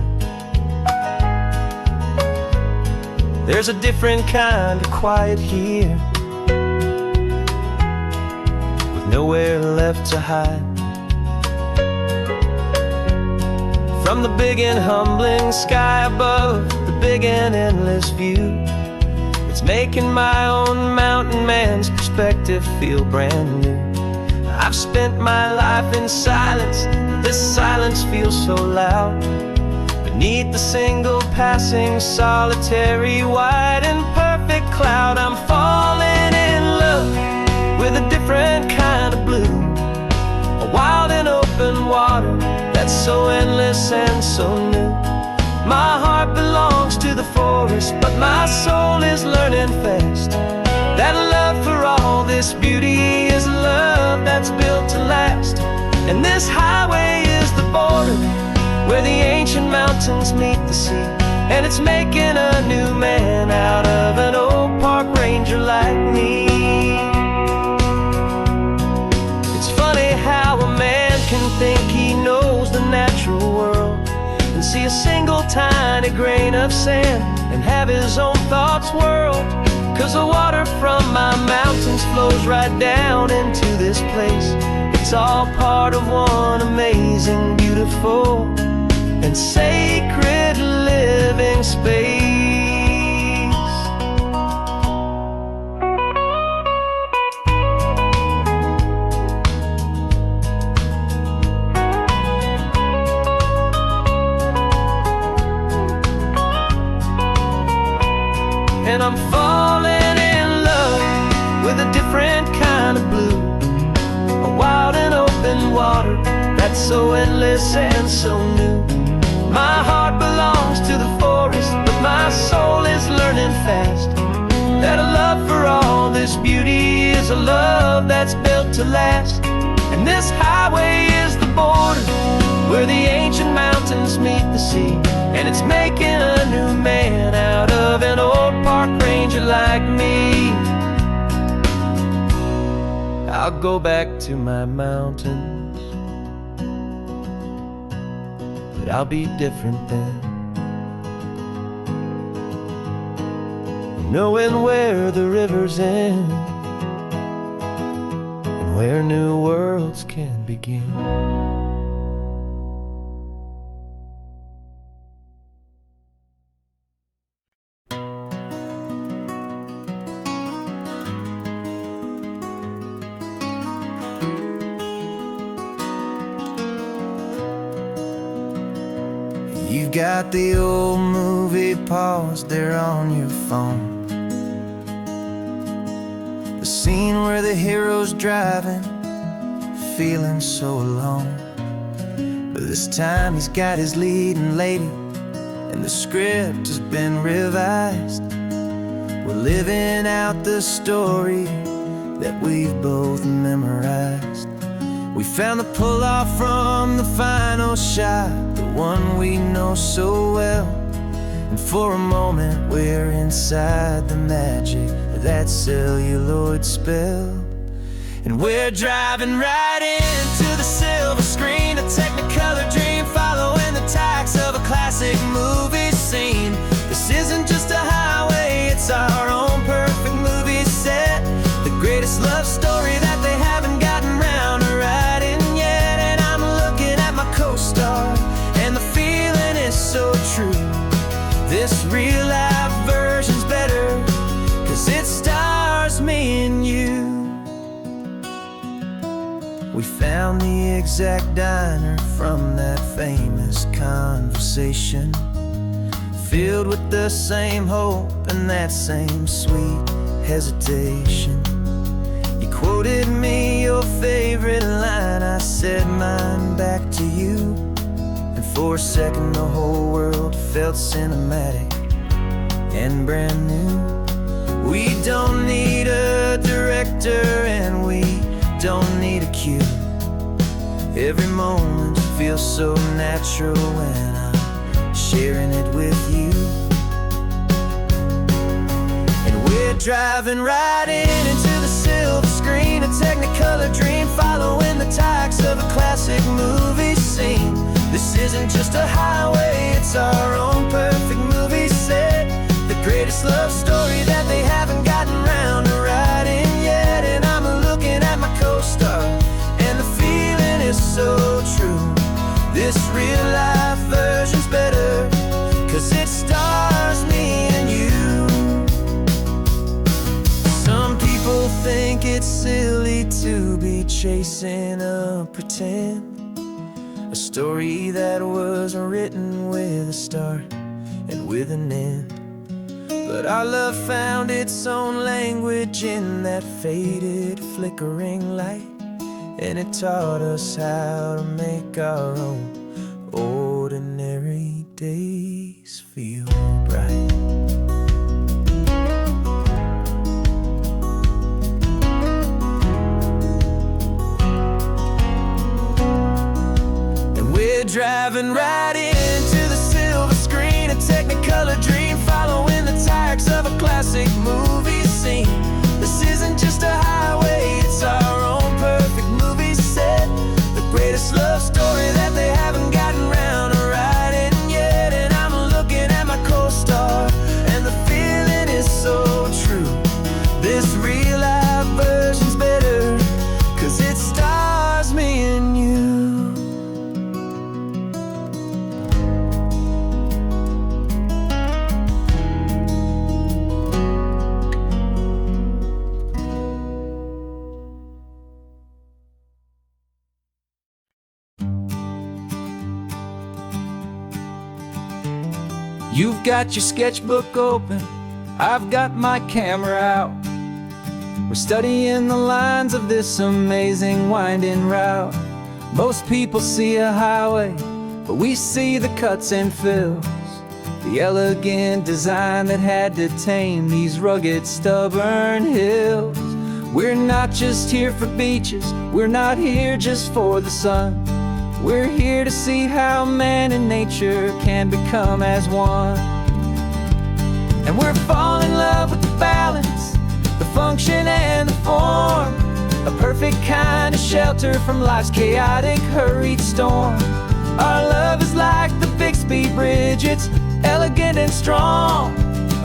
There's a different kind of quiet here, with nowhere left to hide. From the big and humbling sky above, the big and endless view, it's making my own mountain man's perspective feel brand new. I've spent my life in silence, this silence feels so loud. Beneath the single passing solitary white and perfect cloud, I'm falling in love with a different kind of blue, a wild and open water that's so endless and so new. My heart belongs to the forest, but my soul is learning fast that love for all this beauty is love that's built to last. And this highway is the border where the ancient mountains meet the sea. And it's making a new man out of an old park ranger like me. It's funny how a man can think he knows the natural world and see a single tiny grain of sand and have his own thoughts whirled. 'Cause the water from my mountains flows right down into this place. It's all part of one amazing, beautiful, and sacred living space. And I'm falling in love with a different kind of blue, a wild and open water that's so endless and so new. My heart belongs to the forest, but my soul is learning fast that a love for all this beauty is a love that's built to last. And this highway is the border where the ancient mountains meet the sea. And it's making a new man out of an old park ranger like me. I'll go back to my mountains, but I'll be different then, knowing where the rivers end and where new worlds can begin. You got the old movie paused there on your phone, the scene where the hero's driving, feeling so alone. But this time he's got his leading lady, and the script has been revised. We're living out the story that we've both memorized. We found the pull-off from the final shot, the one we know so well. And for a moment we're inside the magic of that celluloid spell. And we're driving right into the silver screen, a Technicolor dream, following the tacks of a classic movie scene. This isn't just a highway, it's our own perfect movie set, the greatest love story that they haven't gotten round to writing yet. And I'm looking at my co-star, and the feeling is so true. This real-life version's better, 'cause it stars me and you. We found the exact diner from that famous conversation, filled with the same hope and that same sweet hesitation. You quoted me your favorite line, I said mine back to you. And for a second the whole world felt cinematic and brand new. We don't need a director and we don't need a cue. Every moment feels so natural when I'm sharing it with you. And we're driving right into the silver screen, a technicolor dream, following the tacks of a classic movie scene. This isn't just a highway, it's our own perfect movie set. The greatest love story that they haven't gotten round to writing yet. And I'm looking at my co-star, and the feeling is so true. This real life version's better, 'cause it stars me and you. Some people think it's silly to be chasing a pretend, a story that was written with a start and with an end. But our love found its own language in that faded, flickering light, and it taught us how to make our own ordinary days feel bright. And we're driving right into the silver screen, a technicolor dream, following the tacks of a classic movie scene. This isn't just a highway, it's our own perfect movie set. The greatest love story that they haven't gotten round to writing yet. And I'm looking at my co-star, and the feeling is so true. This real life version's better, 'cause it stars me and you. You've got your sketchbook open, I've got my camera out. We're studying the lines of this amazing winding route. Most people see a highway, but we see the cuts and fills, the elegant design that had to tame these rugged, stubborn hills. We're not just here for beaches, we're not here just for the sun. We're here to see how man and nature can become as one. And we're falling in love with the balance, the function and the form, a perfect kind of shelter from life's chaotic, hurried storm. Our love is like the Bixby Bridge, it's elegant and strong,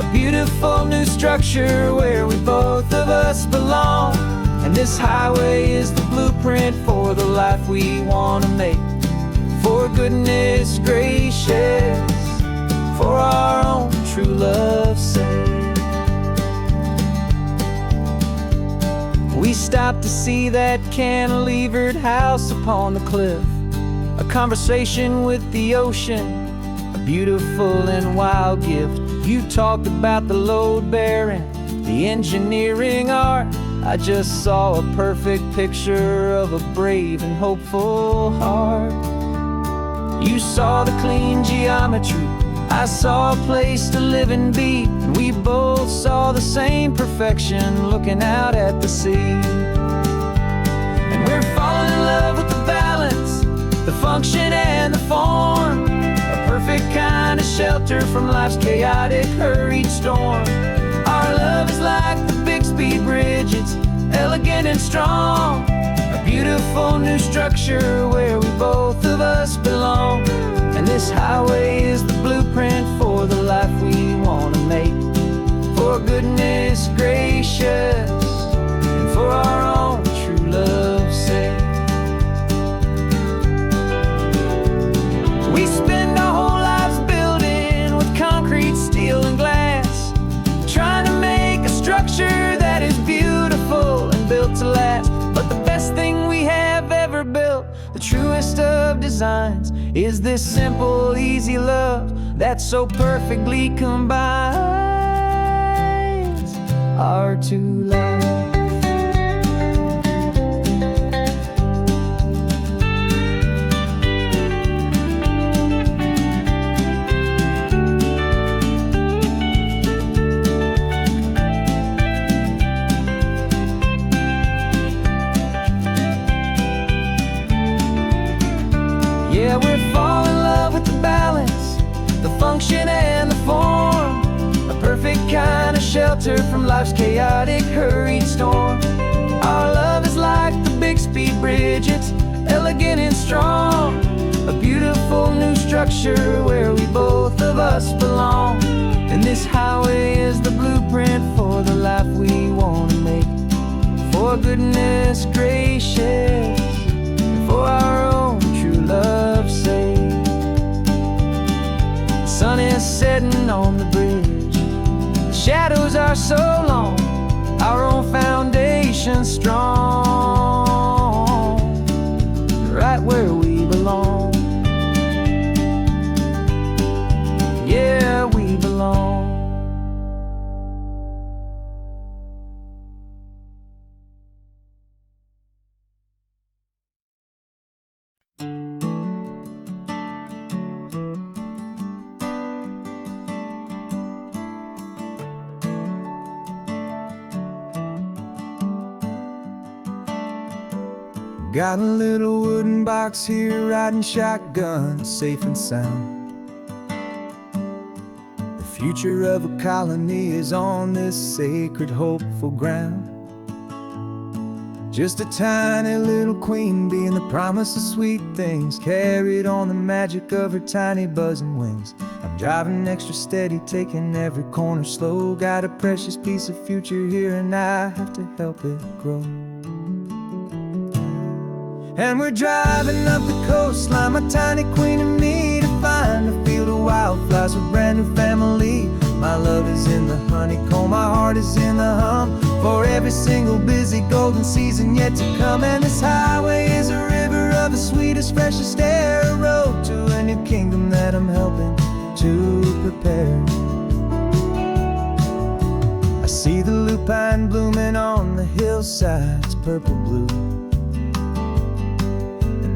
a beautiful new structure where we both of us belong. And this highway is the blueprint for the life we want to make. For goodness gracious, for our own true love's sake. We stopped to see that cantilevered house upon the cliff, a conversation with the ocean, a beautiful and wild gift. You talked about the load bearing, the engineering art. I just saw a perfect picture of a brave and hopeful heart. You saw the clean geometry, I saw a place to live and be, and we both saw the same perfection looking out at the sea. And we're falling in love with the balance, the function and the form, a perfect kind of shelter from life's chaotic, hurried storm. Our love is like the Bixby Bridge, it's elegant and strong, a beautiful new structure where we both of us belong. And this highway is the blueprint for the life we want to make. For goodness gracious, and for our own true love's sake. We spend our whole lives building with concrete, steel and glass, trying to make a structure that is beautiful and built to last. But the best thing we have ever built, the truest of designs, is this simple, easy love that so perfectly combines our two lives. shelter from life's chaotic, hurried storm. Our love is like the Bixby Bridge, it's elegant and strong. A beautiful new structure where we both of us belong. And this highway is the blueprint for the life we want to make. For goodness gracious, and for our own true love's sake. The sun is setting on the bridge, the shadows are so long, our own foundation strong, right where we belong. Yeah, we belong. Got a little wooden box here, riding shotgun, safe and sound. The future of a colony is on this sacred, hopeful ground. Just a tiny little queen bee and the promise of sweet things, carried on the magic of her tiny buzzing wings. I'm driving extra steady, taking every corner slow. Got a precious piece of future here and I have to help it grow. And we're driving up the coastline, my tiny queen and me, to find a field of wildflowers with a brand new family. My love is in the honeycomb, my heart is in the hum, for every single busy golden season yet to come. And this highway is a river of the sweetest, freshest air, a road to a new kingdom that I'm helping to prepare. I see the lupine blooming on the hillsides, purple blue.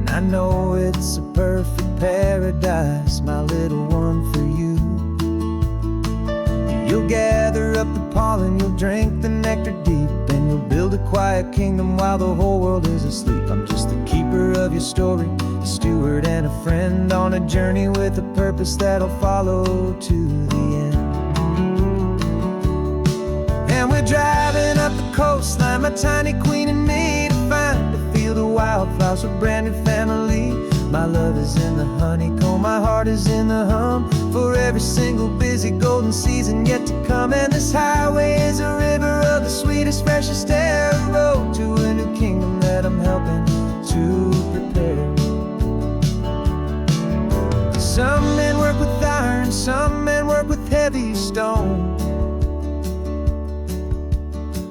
I know it's a perfect paradise, my little one, for you. You'll gather up the pollen, you'll drink the nectar deep, and you'll build a quiet kingdom while the whole world is asleep. I'm just the keeper of your story, a steward and a friend, on a journey with a purpose that'll follow to the end. And we're driving up the coastline, my tiny queen and me, to find a field of wildflowers with a brand new family. My love is in the honeycomb, my heart is in the hum, for every single busy golden season yet to come. And this highway is a river of the sweetest, freshest air, a road to a new kingdom that I'm helping to prepare. Some men work with iron, some men work with heavy stone.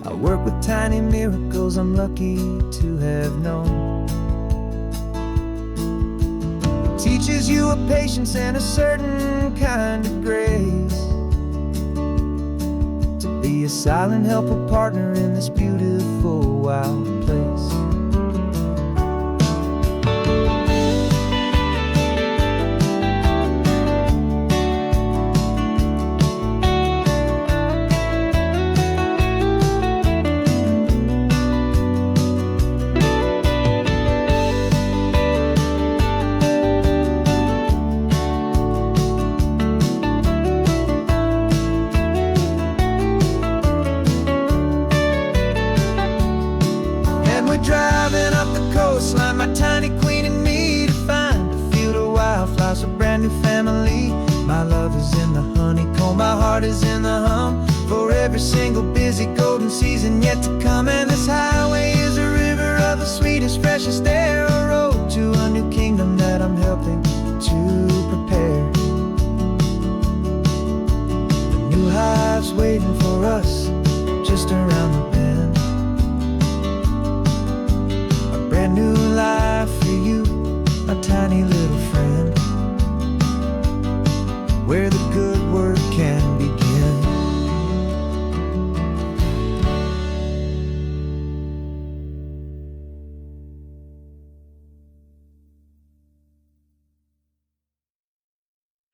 I work with tiny miracles I'm lucky to have known. It teaches you a patience and a certain kind of grace, to be a silent, helpful partner in this beautiful, wild place. Driving up the coastline, my tiny queen and me, to find a field of wildflowers, a brand new family. My love is in the honeycomb, my heart is in the hum, for every single busy golden season yet to come. And this highway is a river of the sweetest, freshest air, a road to a new kingdom that I'm helping to prepare. The new hive's waiting for us,